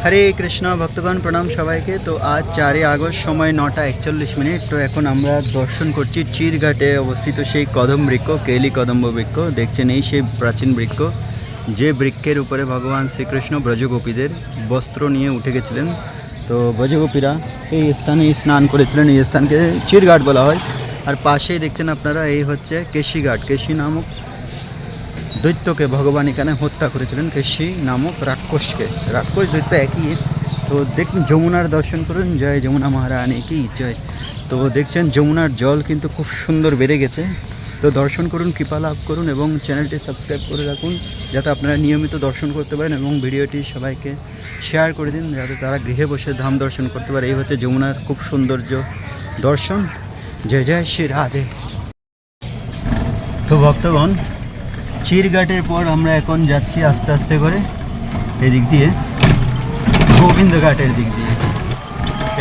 হরে কৃষ্ণ ভক্তগণ প্রণাম সবাইকে। তো আজ 4 আগস্ট, সময় 9:41। তো এখন আমরা দর্শন করছি চিরঘাটে অবস্থিত সেই কদম বৃক্ষ, কেলি কদম্ব বৃক্ষ। দেখছেন এই সেই প্রাচীন বৃক্ষ, যে বৃক্ষের উপরে ভগবান শ্রীকৃষ্ণ ব্রজগোপীদের বস্ত্র নিয়ে উঠে গেছিলেন। তো ব্রজগোপীরা এই স্থানে স্নান করেছিলেন। এই স্থানকে চিরঘাট বলা হয়। আর পাশেই দেখছেন আপনারা, এই হচ্ছে কেশিঘাট। কেশি নামক দৈত্যকে ভগবান এখানে হত্যা করেছিলেন, কেশি নামক রাক্ষসকে। রাক্ষস দৈত্য একই। তো দেখুন, যমুনার দর্শন করুন। জয় যমুনা মহারানী কি জয়। তো দেখছেন যমুনার জল কিন্তু খুব সুন্দর বেড়ে গেছে। তো দর্শন করুন, কৃপা লাভ করুন এবং চ্যানেলটি সাবস্ক্রাইব করে রাখুন, যাতে আপনারা নিয়মিত দর্শন করতে পারেন। এবং ভিডিওটি সবাইকে শেয়ার করে দিন, যাতে তারা গৃহে বসে ধাম দর্শন করতে পারে। এই হচ্ছে যমুনার খুব সৌন্দর্য দর্শন। জয় জয় শ্রী রাধে। তো ভক্তগণ, চিরঘাটের পর আমরা এখন যাচ্ছি আস্তে আস্তে করে এদিক দিয়ে গোবিন্দ ঘাটের দিক দিয়ে।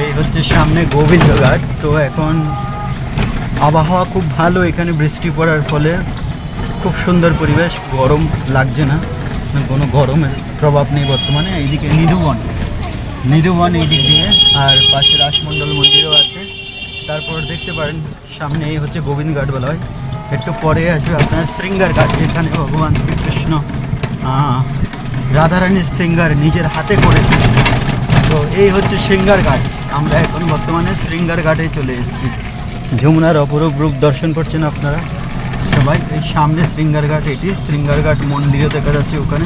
এই হচ্ছে সামনে গোবিন্দ ঘাট। তো এখন আবহাওয়া খুব ভালো, এখানে বৃষ্টি পড়ার ফলে খুব সুন্দর পরিবেশ, গরম লাগছে না, কোনো গরমের প্রভাব নেই বর্তমানে। এইদিকে নিধুবন এই দিক দিয়ে, আর পাশে রাসমণ্ডল মন্দিরও আছে। তারপর দেখতে পারেন সামনে এই হচ্ছে গোবিন্দ ঘাট বলা হয়। একটু পরে আসবে আপনার শৃঙ্গার ঘাট, যেখানে ভগবান শ্রীকৃষ্ণ রাধারানীর শৃঙ্গার নিজের হাতে করেছে। তো এই হচ্ছে শৃঙ্গার ঘাট। আমরা এখন বর্তমানে শৃঙ্গার ঘাটে চলে এসেছি। যমুনার অপরূপ রূপ দর্শন করছেন আপনারা সবাই। এই সামনে শৃঙ্গার ঘাট, এটি শৃঙ্গার ঘাট মন্দিরও দেখা যাচ্ছে ওখানে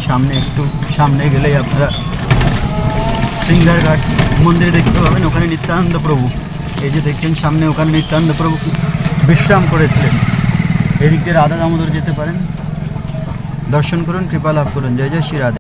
সামনে। একটু সামনে গেলেই আপনারা শৃঙ্গার ঘাট মন্দিরে দেখতে পাবেন। ওখানে নিত্যানন্দ প্রভু, এই যে দেখছেন সামনে, ওখানে নিত্যানন্দ প্রভু বিশ্রাম করেছিলেন। এদিক দিয়ে রাধা দামোদর যেতে পারেন, দর্শন করুন, কৃপা লাভ করুন। জয় জয় শ্রী রাধে।